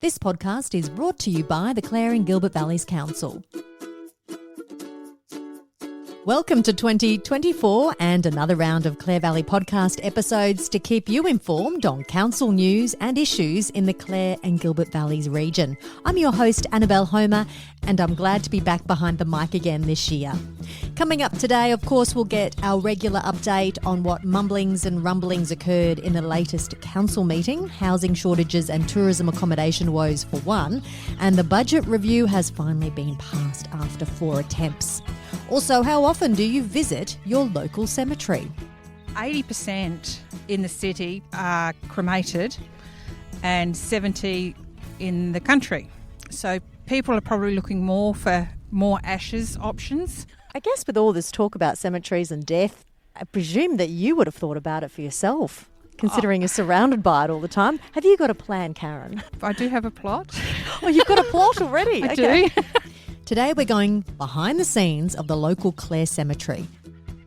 This podcast is brought to you by the Clare and Gilbert Valleys Council. Welcome to 2024 and another round of Clare Valley Podcast episodes to keep you informed on council news and issues in the Clare and Gilbert Valleys region. I'm your host, Annabelle Homer, and I'm glad to be back behind the mic again this year. Coming up today, of course, we'll get our regular update on what mumblings and rumblings occurred in the latest council meeting, housing shortages and tourism accommodation woes for one, and the budget review has finally been passed after 4 attempts. Also, how often do you visit your local cemetery? 80% in the city are cremated and 70% in the country. So people are probably looking more for more ashes options. I guess with all this talk about cemeteries and death, I presume that you would have thought about it for yourself, considering you're surrounded by it all the time. Have you got a plan, Karen? I do have a plot. Oh, you've got a plot already? I do. Today we're going behind the scenes of the local Clare cemetery.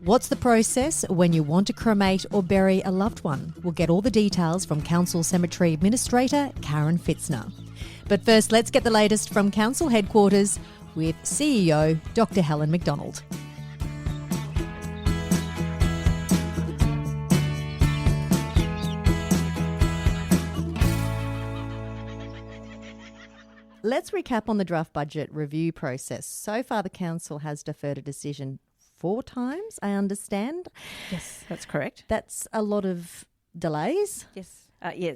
What's the process when you want to cremate or bury a loved one? We'll get all the details from Council Cemetery Administrator Karen Pfitzner. But first, let's get the latest from Council headquarters with CEO Dr. Helen McDonald. Let's recap on the draft budget review process. So far, the Council has deferred a decision 4 times, I understand. Yes, that's correct. That's a lot of delays. Yes.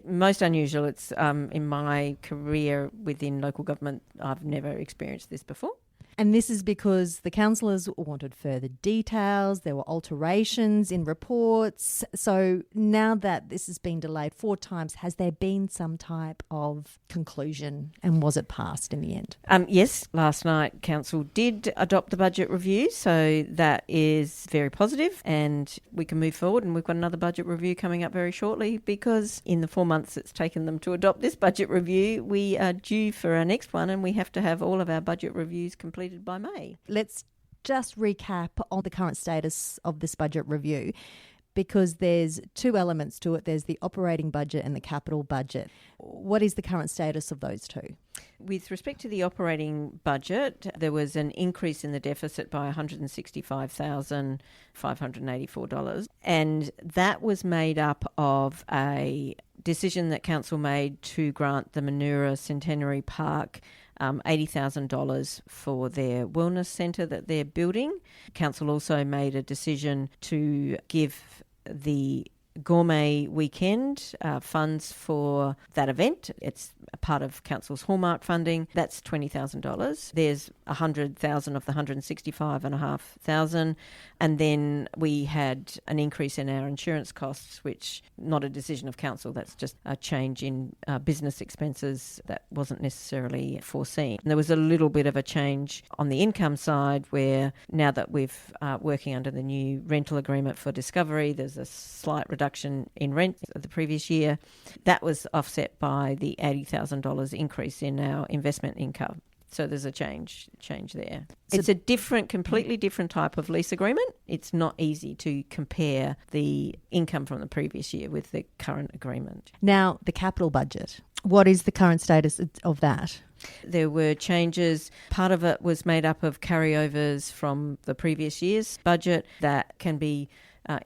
Most unusual. It's in my career within local government, I've never experienced this before. And this is because the councillors wanted further details, there were alterations in reports. So now that this has been delayed 4 times, has there been some type of conclusion and was it passed in the end? Yes, last night Council did adopt the budget review, so that is very positive and we can move forward, and we've got another budget review coming up very shortly because in the 4 months it's taken them to adopt this budget review, we are due for our next one and we have to have all of our budget reviews completed by May. Let's just recap on the current status of this budget review because there's 2 elements to it. There's the operating budget and the capital budget. What is the current status of those 2? With respect to the operating budget, there was an increase in the deficit by $165,584, and that was made up of a decision that Council made to grant the Manura Centenary Park $80,000 for their wellness centre that they're building. Council also made a decision to give the Gourmet weekend funds for that event. It's a part of Council's hallmark funding. That's $20,000. There's $100,000 of the $165,500, and then we had an increase in our insurance costs, which not a decision of Council. That's just a change in business expenses that wasn't necessarily foreseen. And there was a little bit of a change on the income side, where now that we've working under the new rental agreement for Discovery, there's a slight reduction in rent the previous year. That was offset by the $80,000 increase in our investment income. So there's a change there. So it's a completely different type of lease agreement. It's not easy to compare the income from the previous year with the current agreement. Now, the capital budget. What is the current status of that? There were changes. Part of it was made up of carryovers from the previous year's budget that can be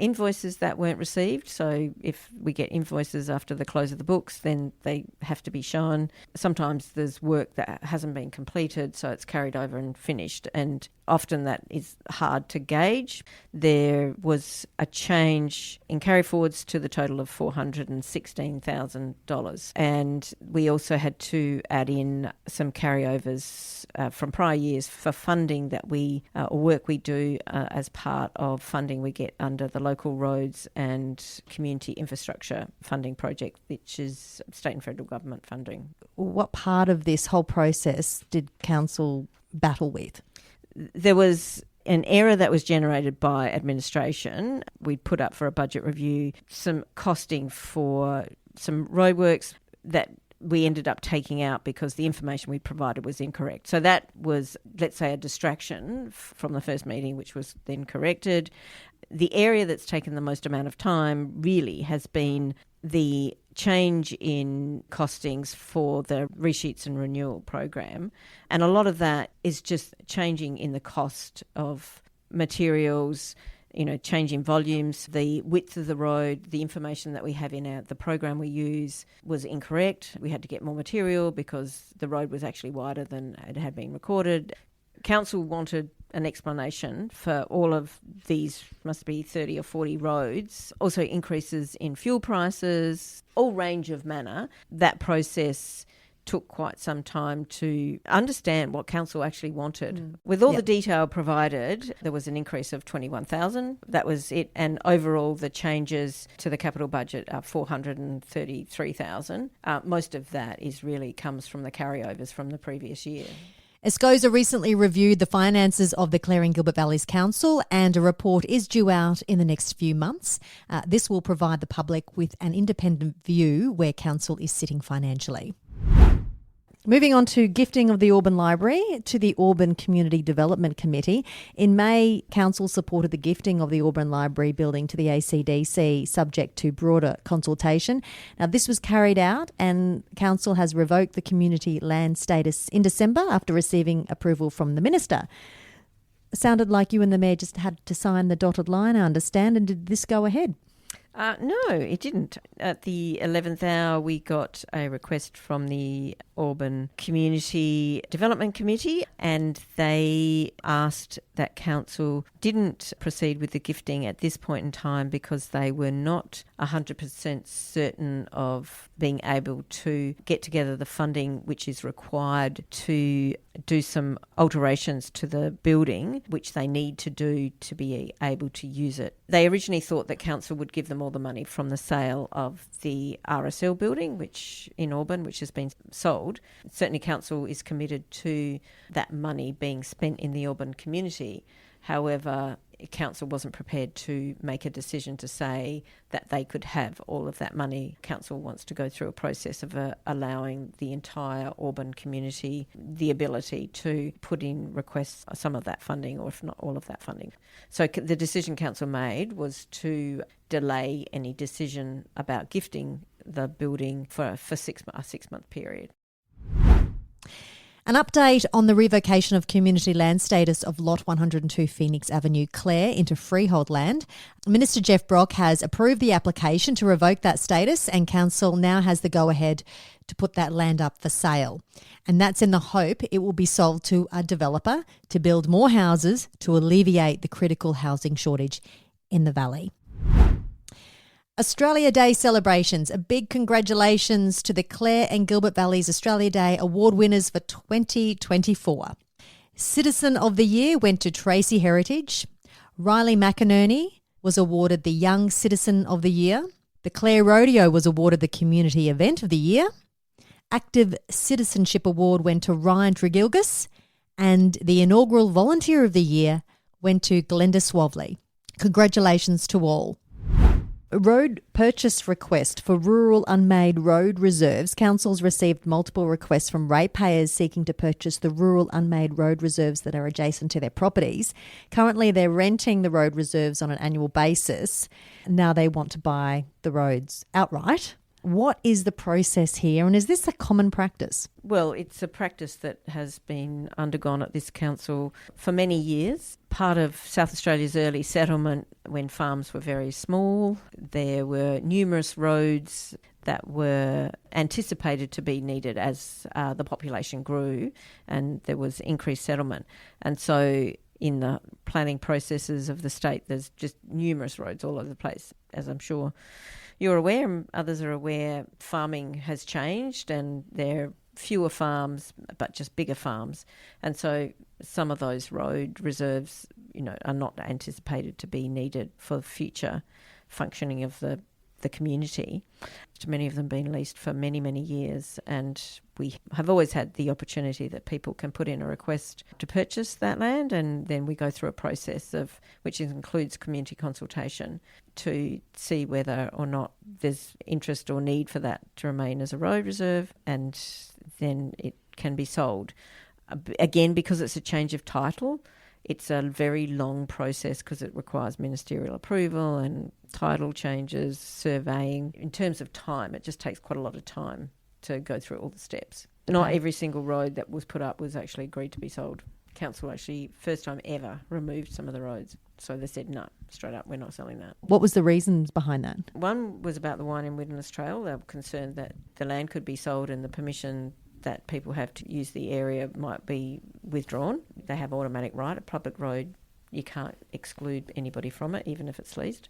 invoices that weren't received. So if we get invoices after the close of the books, then they have to be shown. Sometimes there's work that hasn't been completed, so it's carried over and finished. And often that is hard to gauge. There was a change in carry forwards to the total of $416,000. And we also had to add in some carryovers from prior years for funding that or work we do as part of funding we get under the local roads and community infrastructure funding project, which is state and federal government funding. What part of this whole process did Council battle with? There was an error that was generated by administration. We put up for a budget review some costing for some roadworks that we ended up taking out because the information we provided was incorrect. So that was, let's say, a distraction from the first meeting, which was then corrected. The area that's taken the most amount of time really has been the change in costings for the resheets and renewal program. And a lot of that is just changing in the cost of materials, change in volumes, the width of the road, the information that we have in the program we use was incorrect. We had to get more material because the road was actually wider than it had been recorded. Council wanted an explanation for all of these, must be 30 or 40 roads, also increases in fuel prices, all range of manner. That process took quite some time to understand what council actually wanted. With all the detail provided, there was an increase of 21,000. That was it. And overall, the changes to the capital budget are 433,000. Most of that comes from the carryovers from the previous year. SCOSA recently reviewed the finances of the Clare and Gilbert Valleys Council, and a report is due out in the next few months. This will provide the public with an independent view where council is sitting financially. Moving on to gifting of the Auburn Library to the Auburn Community Development Committee. In May, Council supported the gifting of the Auburn Library building to the ACDC, subject to broader consultation. Now, this was carried out and Council has revoked the community land status in December after receiving approval from the Minister. It sounded like you and the Mayor just had to sign the dotted line, I understand, and did this go ahead? No, it didn't. At the 11th hour, we got a request from the Auburn Community Development Committee, and they asked that council didn't proceed with the gifting at this point in time because they were not 100% certain of being able to get together the funding which is required to do some alterations to the building, which they need to do to be able to use it. They originally thought that council would give them all the money from the sale of the RSL building, which in Auburn, which has been sold. Certainly council is committed to that money being spent in the Auburn community. However, council wasn't prepared to make a decision to say that they could have all of that money. Council wants to go through a process of allowing the entire Auburn community the ability to put in requests some of that funding, or if not all of that funding. So the decision council made was to delay any decision about gifting the building for a 6-month period. An update on the revocation of community land status of Lot 102 Phoenix Avenue, Clare, into freehold land. Minister Jeff Brock has approved the application to revoke that status, and council now has the go-ahead to put that land up for sale. And that's in the hope it will be sold to a developer to build more houses to alleviate the critical housing shortage in the valley. Australia Day celebrations. A big congratulations to the Clare and Gilbert Valley's Australia Day award winners for 2024. Citizen of the Year went to Tracy Heritage. Riley McInerney was awarded the Young Citizen of the Year. The Clare Rodeo was awarded the Community Event of the Year. Active Citizenship Award went to Ryan Trigilgis, and the Inaugural Volunteer of the Year went to Glenda Swavely. Congratulations to all. A road purchase request for rural unmade road reserves. Councils received multiple requests from ratepayers seeking to purchase the rural unmade road reserves that are adjacent to their properties. Currently, they're renting the road reserves on an annual basis. Now they want to buy the roads outright. What is the process here, and is this a common practice? Well, it's a practice that has been undergone at this council for many years. Part of South Australia's early settlement, when farms were very small, there were numerous roads that were anticipated to be needed as the population grew and there was increased settlement. And so in the planning processes of the state, there's just numerous roads all over the place, as I'm sure you're aware and others are aware. Farming has changed and there are fewer farms, but just bigger farms. And so some of those road reserves, are not anticipated to be needed for future functioning of the community. Many of them been leased for many, many years, and we have always had the opportunity that people can put in a request to purchase that land, and then we go through a process which includes community consultation to see whether or not there's interest or need for that to remain as a road reserve, and then it can be sold. Again, because it's a change of title, it's a very long process because it requires ministerial approval and title changes, surveying. In terms of time, it just takes quite a lot of time to go through all the steps. Not every single road that was put up was actually agreed to be sold. Council actually, first time ever, removed some of the roads. So they said, no, straight up, we're not selling that. What was the reasons behind that? One was about the Wine and Wilderness Trail. They were concerned that the land could be sold and the permission that people have to use the area might be withdrawn. They have automatic right. A public road, you can't exclude anybody from it, even if it's leased.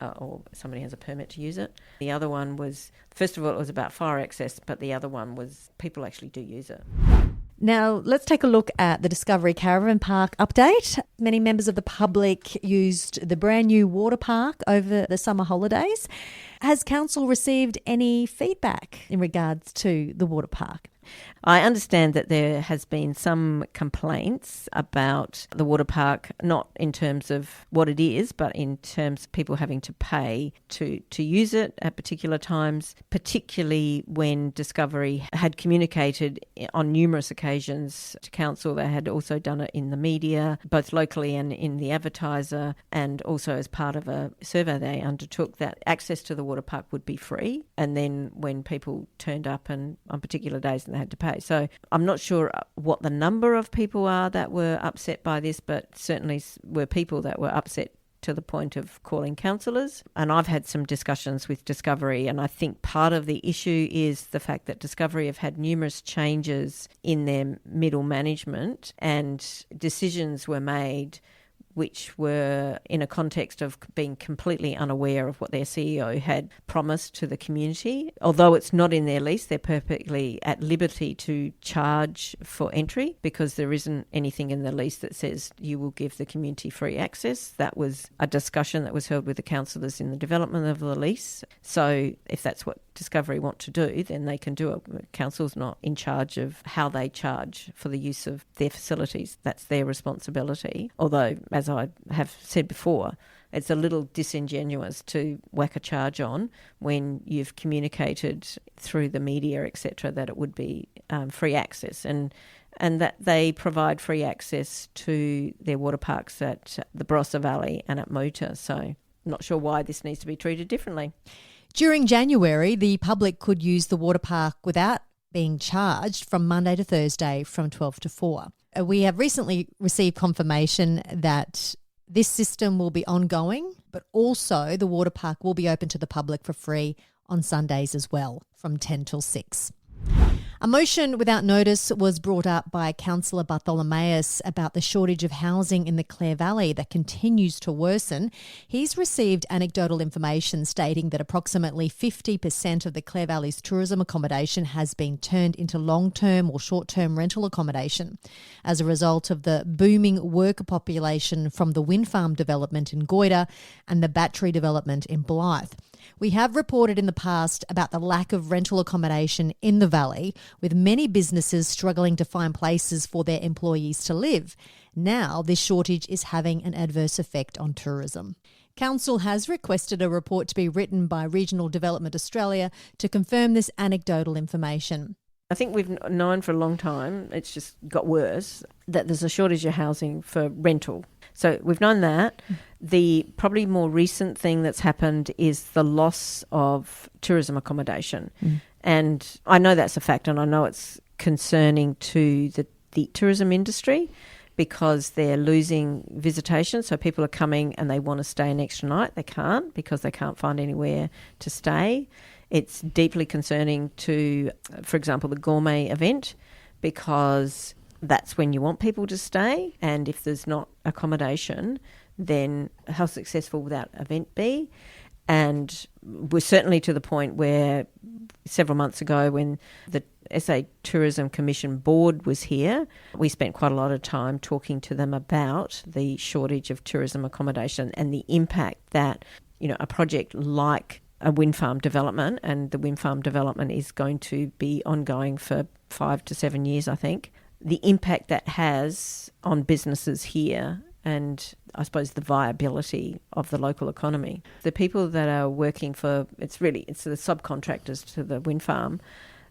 Or somebody has a permit to use it. The other one was, first of all, it was about fire access, but the other one was people actually do use it. Now, let's take a look at the Discovery Caravan Park update. Many members of the public used the brand new water park over the summer holidays. Has council received any feedback in regards to the water park? I understand that there has been some complaints about the water park, not in terms of what it is, but in terms of people having to pay to use it at particular times, particularly when Discovery had communicated on numerous occasions to council. They had also done it in the media, both locally and in the advertiser, and also as part of a survey they undertook that access to the water park would be free. And then when people turned up and on particular days and they had to pay. So I'm not sure what the number of people are that were upset by this, but certainly were people that were upset to the point of calling councillors. And I've had some discussions with Discovery, and I think part of the issue is the fact that Discovery have had numerous changes in their middle management, and decisions were made which were in a context of being completely unaware of what their CEO had promised to the community. Although it's not in their lease, they're perfectly at liberty to charge for entry because there isn't anything in the lease that says you will give the community free access. That was a discussion that was held with the councillors in the development of the lease. So if that's what Discovery want to do, then they can do it. Council's not in charge of how they charge for the use of their facilities. That's their responsibility. Although, as I have said before, it's a little disingenuous to whack a charge on when you've communicated through the media, etc., that it would be free access and that they provide free access to their water parks at the Barossa Valley and at Moota. So I'm not sure why this needs to be treated differently. During January, the public could use the water park without being charged from Monday to Thursday from 12 to 4. We have recently received confirmation that this system will be ongoing, but also the water park will be open to the public for free on Sundays as well from 10 till 6. A motion without notice was brought up by Councillor Bartholomeaus about the shortage of housing in the Clare Valley that continues to worsen. He's received anecdotal information stating that approximately 50% of the Clare Valley's tourism accommodation has been turned into long-term or short-term rental accommodation as a result of the booming worker population from the wind farm development in Goyder and the battery development in Blyth. We have reported in the past about the lack of rental accommodation in the valley, with many businesses struggling to find places for their employees to live. Now, this shortage is having an adverse effect on tourism. Council has requested a report to be written by Regional Development Australia to confirm this anecdotal information. I think we've known for a long time, it's just got worse, that there's a shortage of housing for rental. So we've known that. The probably more recent thing that's happened is the loss of tourism accommodation. And I know that's a fact, and I know it's concerning to the tourism industry because they're losing visitation. So people are coming and they want to stay an extra night. They can't because they can't find anywhere to stay. It's deeply concerning to, for example, the Gourmet event because that's when you want people to stay. And if there's not accommodation, then how successful will that event be? And we're certainly to the point where several months ago when the SA Tourism Commission Board was here, we spent quite a lot of time talking to them about the shortage of tourism accommodation and the impact that, a project like a wind farm development, and the wind farm development is going to be ongoing for 5 to 7 years, I think, the impact that has on businesses here and I suppose the viability of the local economy. The people that are working for, it's the subcontractors to the wind farm,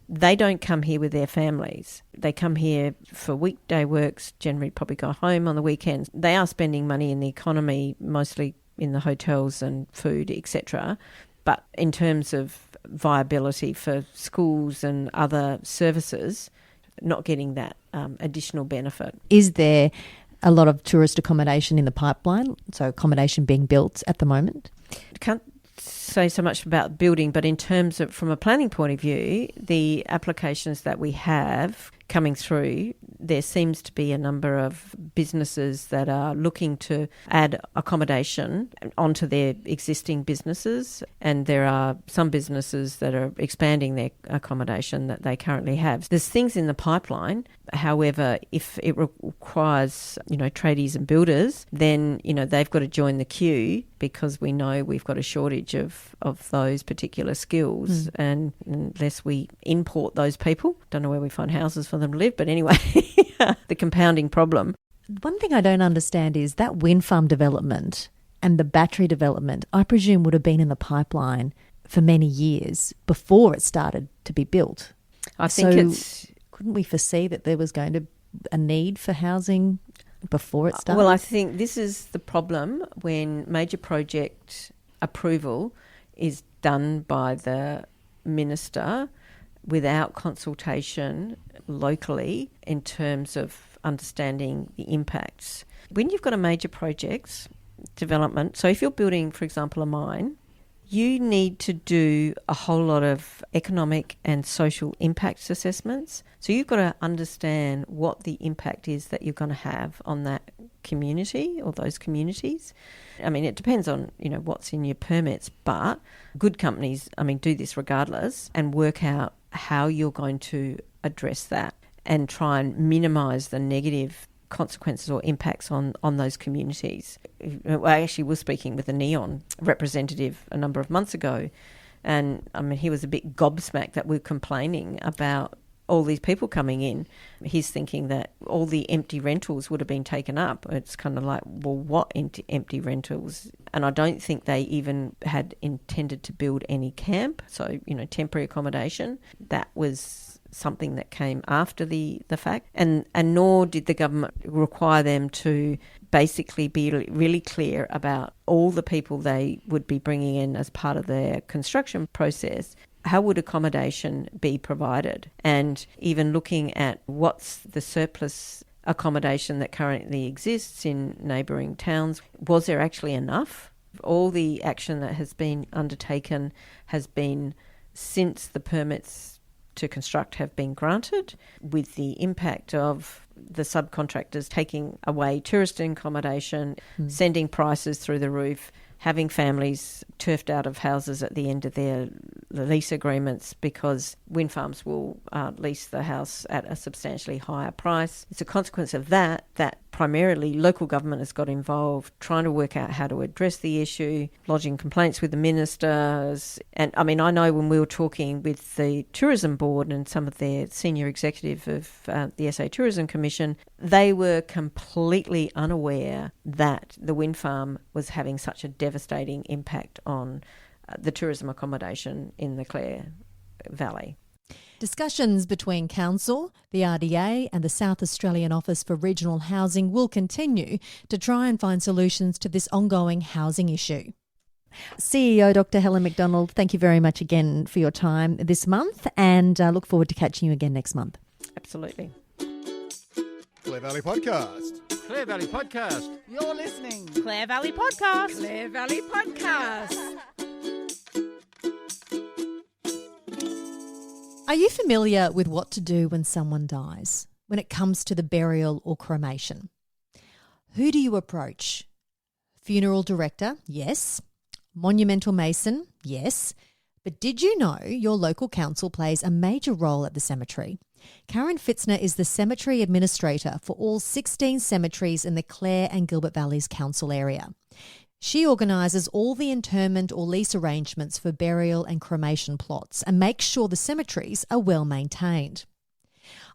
they don't come here with their families. They come here for weekday works, generally probably go home on the weekends. They are spending money in the economy, mostly in the hotels and food, etc. But in terms of viability for schools and other services, not getting that additional benefit. Is there a lot of tourist accommodation in the pipeline, so accommodation being built at the moment? Can't say so much about building, but in terms of, from a planning point of view, the applications that we have coming through, there seems to be a number of businesses that are looking to add accommodation onto their existing businesses, and there are some businesses that are expanding their accommodation that they currently have. There's things in the pipeline. However, if it requires, tradies and builders, then, they've got to join the queue, because we know we've got a shortage of those particular skills. And unless we import those people, don't know where we find houses for them to live, but anyway, the compounding problem. One thing I don't understand is that wind farm development and the battery development, I presume, would have been in the pipeline for many years before it started to be built. I think couldn't we foresee that there was going to be a need for housing before it started? Well, I think this is the problem when major project approval is done by the minister without consultation locally in terms of understanding the impacts. When you've got a major project development, so if you're building, for example, a mine, you need to do a whole lot of economic and social impacts assessments. So you've got to understand what the impact is that you're going to have on that community or those communities. I mean, it depends on, what's in your permits, but good companies, do this regardless and work out how you're going to address that and try and minimise the negative consequences or impacts on those communities. I actually was speaking with a Neon representative a number of months ago, and he was a bit gobsmacked that we're complaining about all these people coming in. He's thinking that all the empty rentals would have been taken up. It's kind of like, well, what empty rentals? And I don't think they even had intended to build any camp, so, temporary accommodation. That was something that came after the fact, and nor did the government require them to basically be really clear about all the people they would be bringing in as part of their construction process. How would accommodation be provided? And even looking at what's the surplus accommodation that currently exists in neighbouring towns, was there actually enough? All the action that has been undertaken has been since the permits to construct have been granted, with the impact of the subcontractors taking away tourist accommodation, sending prices through the roof, having families turfed out of houses at the end of their lease agreements because wind farms will lease the house at a substantially higher price. It's a consequence of that primarily local government has got involved trying to work out how to address the issue, lodging complaints with the ministers. And I know when we were talking with the Tourism Board and some of their senior executive of the SA Tourism Commission, they were completely unaware that the wind farm was having such a devastating impact on the tourism accommodation in the Clare Valley. Discussions between Council, the RDA and the South Australian Office for Regional Housing will continue to try and find solutions to this ongoing housing issue. CEO Dr. Helen McDonald, thank you very much again for your time this month, and look forward to catching you again next month. Absolutely. Clare Valley Podcast. Clare Valley Podcast. You're listening. Clare Valley Podcast. Clare Valley Podcast. Are you familiar with what to do when someone dies, when it comes to the burial or cremation? Who do you approach? Funeral director? Yes. Monumental mason? Yes. But did you know your local council plays a major role at the cemetery? Karen Pfitzner is the cemetery administrator for all 16 cemeteries in the Clare and Gilbert Valleys council area. She organises all the interment or lease arrangements for burial and cremation plots and makes sure the cemeteries are well maintained.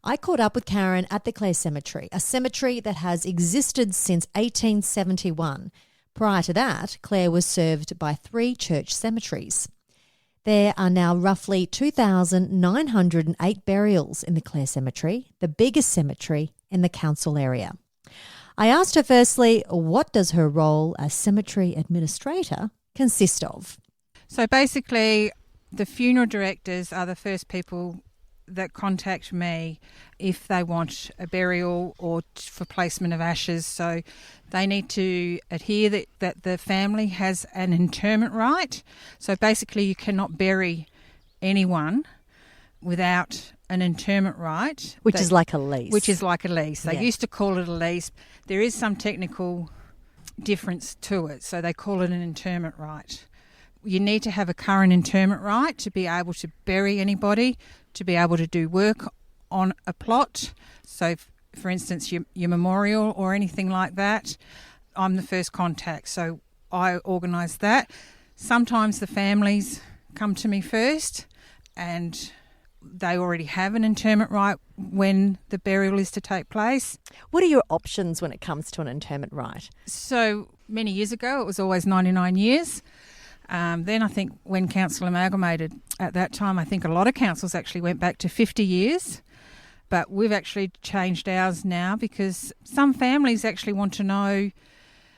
I caught up with Karen at the Clare Cemetery, a cemetery that has existed since 1871. Prior to that, Clare was served by 3 church cemeteries. There are now roughly 2,908 burials in the Clare Cemetery, the biggest cemetery in the council area. I asked her firstly, what does her role as cemetery administrator consist of? So basically, the funeral directors are the first people that contact me if they want a burial or for placement of ashes. So they need to adhere that the family has an interment right. So basically you cannot bury anyone without an interment right. Which is like a lease. Which is like a lease. They used to call it a lease. There is some technical difference to it, so they call it an interment right. You need to have a current interment right to be able to bury anybody, to be able to do work on a plot. So, for instance, your memorial or anything like that, I'm the first contact. So I organise that. Sometimes the families come to me first and they already have an interment right when the burial is to take place. What are your options when it comes to an interment right? So many years ago, it was always 99 years. Then I think when council amalgamated at that time, I think a lot of councils actually went back to 50 years. But we've actually changed ours now because some families actually want to know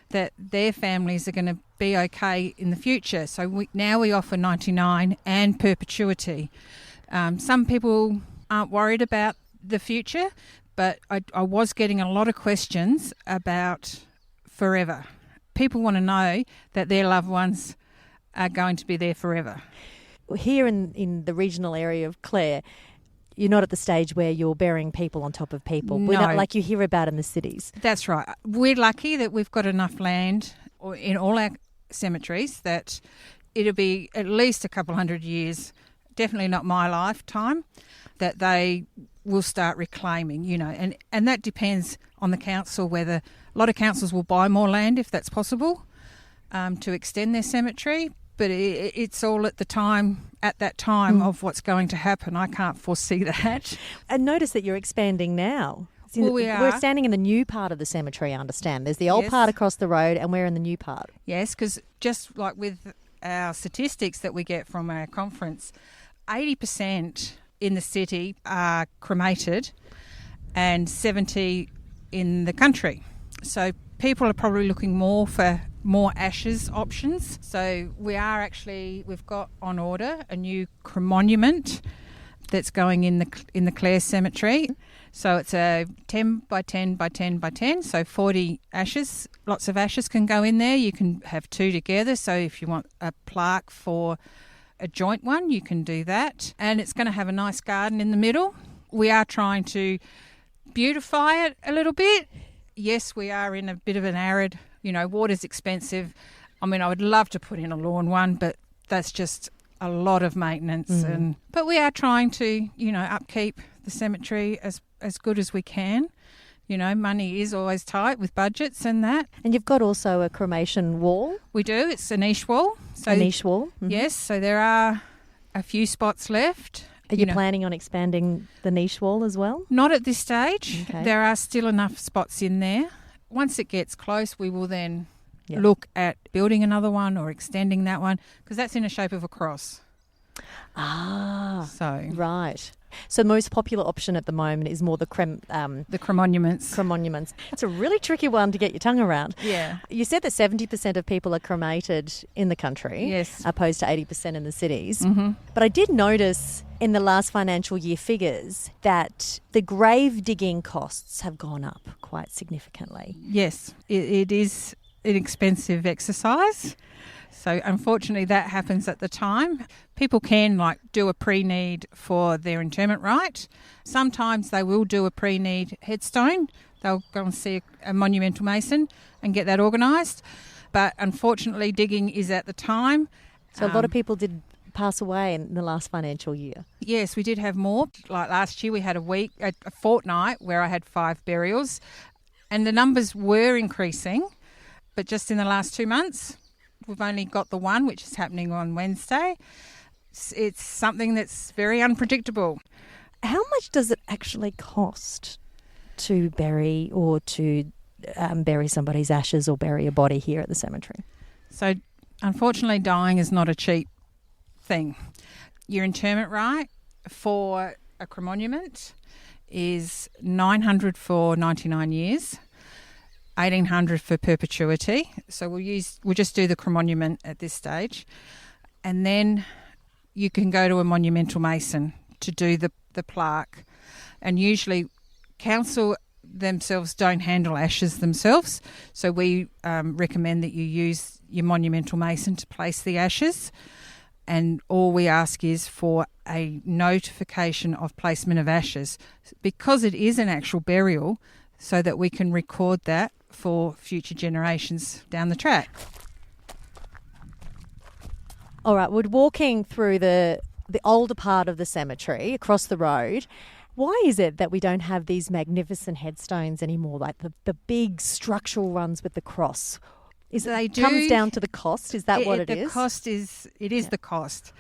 that their families are going to be okay in the future. So now we offer 99 and perpetuity. Some people aren't worried about the future, but I was getting a lot of questions about forever. People want to know that their loved ones are going to be there forever. Here in the regional area of Clare, you're not at the stage where you're burying people on top of people. No. We're not like you hear about in the cities. That's right. We're lucky that we've got enough land in all our cemeteries that it'll be at least a couple hundred years, definitely not my lifetime, that they will start reclaiming, and that depends on the council whether a lot of councils will buy more land if that's possible to extend their cemetery. But it's all at that time of what's going to happen. I can't foresee that. And notice that you're expanding now. Well, we are. We're standing in the new part of the cemetery, I understand. There's the old part across the road and we're in the new part. Yes, because just like with our statistics that we get from our conference, 80% in the city are cremated and 70% in the country. So people are probably looking more for more ashes options. So we've got on order a new cremation that's going in the Clare Cemetery. So it's a 10 by 10 by 10 by 10, so 40 ashes. Lots of ashes can go in there. You can have two together. So if you want a plaque for a joint one, you can do that. And it's going to have a nice garden in the middle. We are trying to beautify it a little bit. Yes, we are in a bit of an arid, water's expensive. I mean, I would love to put in a lawn one, but that's just a lot of maintenance. But we are trying to, upkeep the cemetery as good as we can. Money is always tight with budgets and that. And you've got also a cremation wall. We do. It's a niche wall. So, a niche wall? Mm-hmm. Yes. So there are a few spots left. Are you planning on expanding the niche wall as well? Not at this stage. Okay. There are still enough spots in there. Once it gets close, we will then look at building another one or extending that one because that's in the shape of a cross. So right. So the most popular option at the moment is more the cremonuments. Cremonuments. It's a really tricky one to get your tongue around. Yeah. You said that 70% of people are cremated in the country, yes, opposed to 80% in the cities. Mm-hmm. But I did notice in the last financial year figures that the grave digging costs have gone up quite significantly. Yes, it is an expensive exercise. So unfortunately that happens at the time. People can do a pre-need for their interment right. Sometimes they will do a pre-need headstone. They'll go and see a monumental mason and get that organised. But unfortunately digging is at the time. So a lot of people did pass away in the last financial year. Yes, we did have more. Like last year we had a fortnight where I had 5 burials and the numbers were increasing. But just in the last 2 months, we've only got the one, which is happening on Wednesday. It's something that's very unpredictable. How much does it actually cost to bury or to bury somebody's ashes or bury a body here at the cemetery? So, unfortunately, dying is not a cheap thing. Your interment right for a cremonument is $900 for 99 years, $1,800 for perpetuity. So we'll just do the cremonument at this stage, and then you can go to a monumental mason to do the plaque. And usually, council themselves don't handle ashes themselves, so we recommend that you use your monumental mason to place the ashes. And all we ask is for a notification of placement of ashes, because it is an actual burial, so that we can record that for future generations down the track. All right, we're walking through the older part of the cemetery across the road. Why is it that we don't have these magnificent headstones anymore, like the big structural ones with the cross? Comes down to the cost? Is that what it is? The cost is, the cost.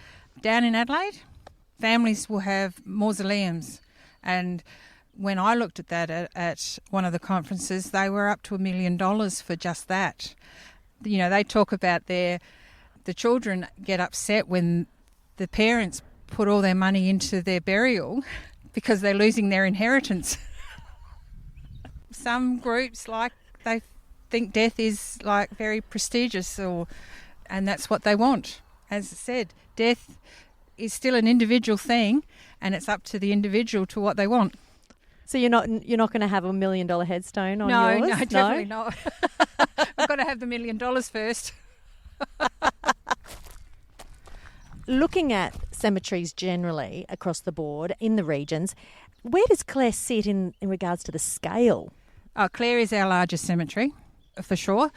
Down in Adelaide, families will have mausoleums, and when I looked at that at one of the conferences, they were up to $1 million for just that. You know, they talk about the children get upset when the parents put all their money into their burial because they're losing their inheritance. Some groups, they think death is very prestigious, and that's what they want. As I said, death is still an individual thing, and it's up to the individual to what they want. So you're not going to have $1 million headstone on yours? No, definitely not. I've got to have the $1 million first. Looking at cemeteries generally across the board in the regions, where does Clare sit in regards to the scale? Clare is our largest cemetery, for sure.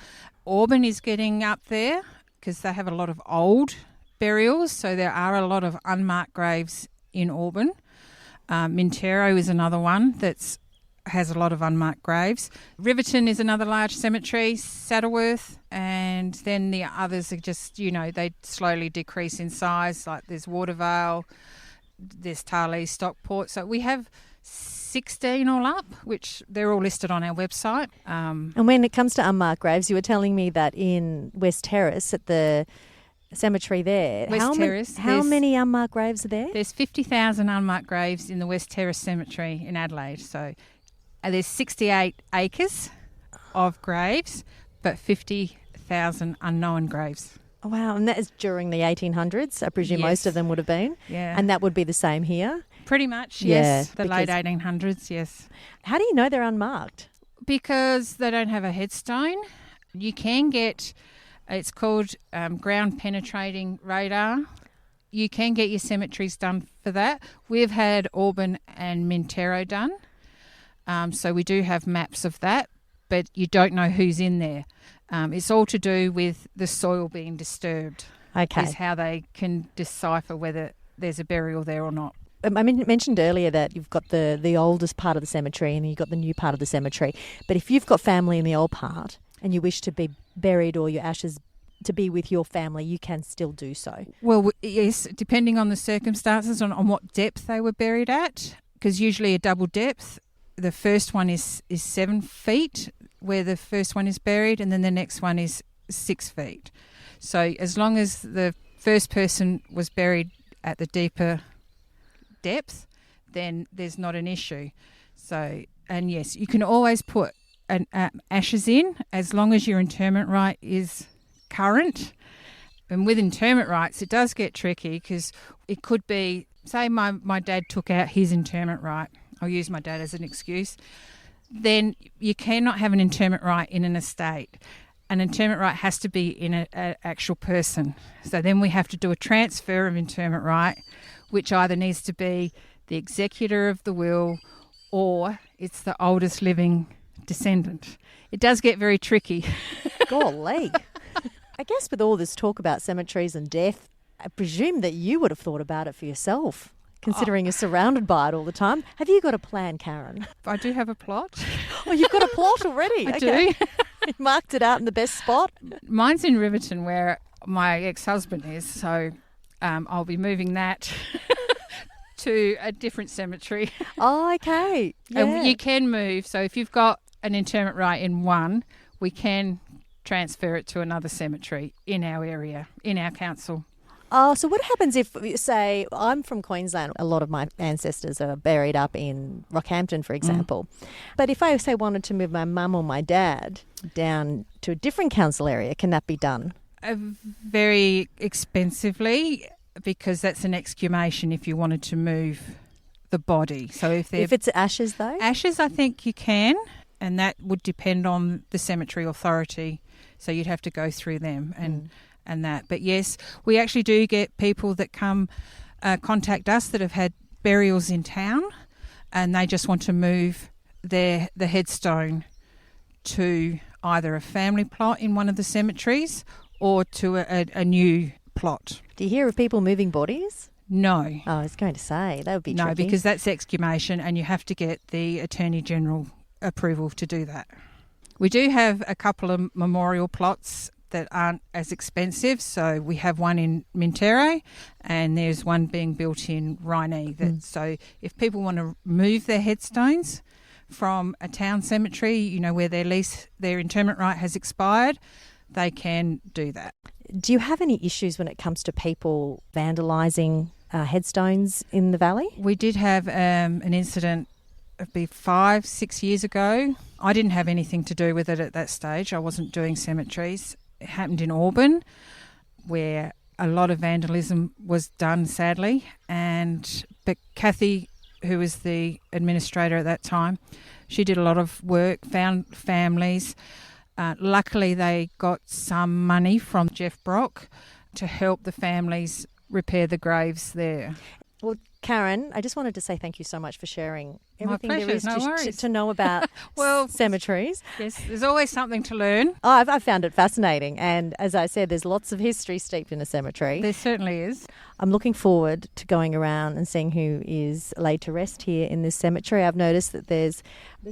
Auburn is getting up there because they have a lot of old burials, so there are a lot of unmarked graves in Auburn. Mintero is another one that has a lot of unmarked graves. Riverton is another large cemetery, Saddleworth, and then the others are just, they slowly decrease in size, like there's Watervale, there's Tarlee, Stockport. So we have 16 all up, which they're all listed on our website. And when it comes to unmarked graves, you were telling me that in West Terrace at the cemetery there, how many unmarked graves are there? There's 50,000 unmarked graves in the West Terrace Cemetery in Adelaide. So there's 68 acres of graves, but 50,000 unknown graves. Oh, wow, and that is during the 1800s, I presume. Yes. Most of them would have been. Yeah. And that would be the same here? Pretty much, yeah, yes. The late 1800s, yes. How do you know they're unmarked? Because they don't have a headstone. You can get, it's called ground penetrating radar. You can get your cemeteries done for that. We've had Auburn and Mintero done. So we do have maps of that, but you don't know who's in there. It's all to do with the soil being disturbed. Okay. Is how they can decipher whether there's a burial there or not. I mentioned earlier that you've got the oldest part of the cemetery and you've got the new part of the cemetery. But if you've got family in the old part and you wish to be buried or your ashes to be with your family, you can still do so. Well, yes, depending on the circumstances, on what depth they were buried at, because usually a double depth. The first one is 7 feet where the first one is buried, and then the next one is 6 feet. So as long as the first person was buried at the deeper depth, then there's not an issue. So, and yes, you can always put ashes in as long as your interment rite is current. And with interment rites, it does get tricky because it could be, say my dad took out his interment rite. I'll use my dad as an excuse. Then you cannot have an interment rite in an estate. An interment rite has to be in an actual person. So then we have to do a transfer of interment rite, which either needs to be the executor of the will or it's the oldest living descendant. It does get very tricky. Golly. I guess with all this talk about cemeteries and death, I presume that you would have thought about it for yourself, considering you're surrounded by it all the time. Have you got a plan, Karen? I do have a plot. Oh, you've got a plot already? I do. do. You marked it out in the best spot? Mine's in Riverton where my ex-husband is, so I'll be moving that to a different cemetery. Oh, okay. Yeah. And you can move, so if you've got an interment rite in one, we can transfer it to another cemetery in our area, in our council. Oh, so what happens if, say, I'm from Queensland, a lot of my ancestors are buried up in Rockhampton, for example. But if I, say, wanted to move my mum or my dad down to a different council area, can that be done? Very expensively, because that's an exhumation if you wanted to move the body. So if it's ashes, though? Ashes, I think you can, and that would depend on the cemetery authority. So you'd have to go through them and that. But yes, we actually do get people that come contact us that have had burials in town, and they just want to move the headstone to either a family plot in one of the cemeteries or to a new plot. Do you hear of people moving bodies? No. Oh, I was going to say, that would be tricky. No, because that's exhumation and you have to get the Attorney General approval to do that. We do have a couple of memorial plots that aren't as expensive. So we have one in Mintero and there's one being built in Rhinee. So if people want to move their headstones from a town cemetery, you know, where their interment right has expired, they can do that. Do you have any issues when it comes to people vandalising headstones in the valley? We did have an incident, it'd be 5-6 years ago. I didn't have anything to do with it at that stage. I wasn't doing cemeteries. It happened in Auburn, where a lot of vandalism was done, sadly. But Kathy, who was the administrator at that time, she did a lot of work, found families. Luckily, they got some money from Jeff Brock to help the families repair the graves there. Well, Karen, I just wanted to say thank you so much for sharing everything there is to know about cemeteries. Yes, there's always something to learn. Oh, I've found it fascinating. And as I said, there's lots of history steeped in a cemetery. There certainly is. I'm looking forward to going around and seeing who is laid to rest here in this cemetery. I've noticed that there's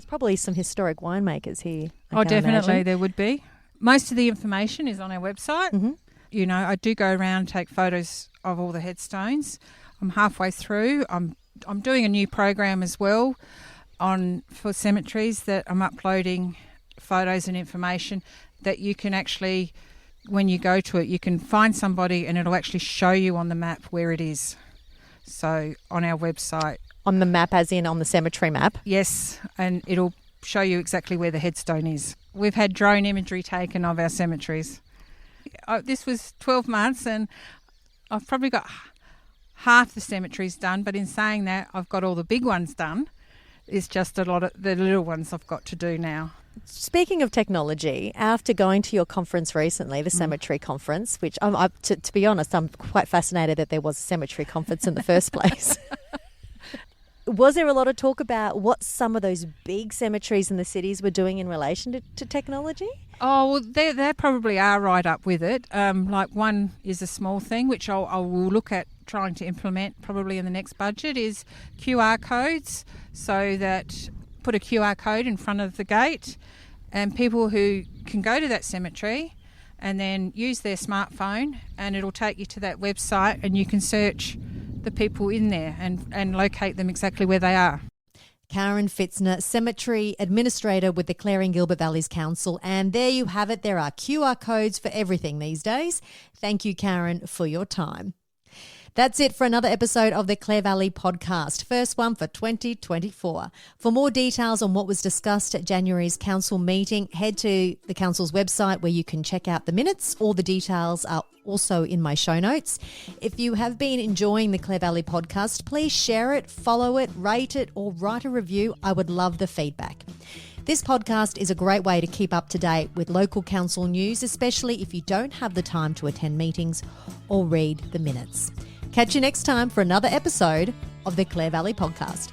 probably some historic winemakers here. Definitely there would be. Most of the information is on our website. Mm-hmm. You know, I do go around and take photos of all the headstones. I'm halfway through. I'm doing a new program as well for cemeteries that I'm uploading photos and information that you can actually, when you go to it, you can find somebody and it'll actually show you on the map where it is. So on our website. On the map as in on the cemetery map? Yes, and it'll show you exactly where the headstone is. We've had drone imagery taken of our cemeteries. This was 12 months and I've probably got half the cemeteries done, but in saying that, I've got all the big ones done. It's just a lot of the little ones I've got to do now. Speaking of technology, after going to your conference recently, the cemetery conference, which to be honest, I'm quite fascinated that there was a cemetery conference in the first place. Was there a lot of talk about what some of those big cemeteries in the cities were doing in relation to technology? Oh, well, they probably are right up with it. Like one is a small thing, which I will look at trying to implement probably in the next budget, is QR codes, so that put a QR code in front of the gate and people who can go to that cemetery and then use their smartphone and it'll take you to that website and you can search the people in there and locate them exactly where they are. Karen Pfitzner, Cemetery Administrator with the Clare and Gilbert Valleys Council. And there you have it. There are QR codes for everything these days. Thank you, Karen, for your time. That's it for another episode of the Clare Valley Podcast, first one for 2024. For more details on what was discussed at January's council meeting, head to the council's website where you can check out the minutes. All the details are also in my show notes. If you have been enjoying the Clare Valley Podcast, please share it, follow it, rate it, or write a review. I would love the feedback. This podcast is a great way to keep up to date with local council news, especially if you don't have the time to attend meetings or read the minutes. Catch you next time for another episode of the Clare Valley Podcast.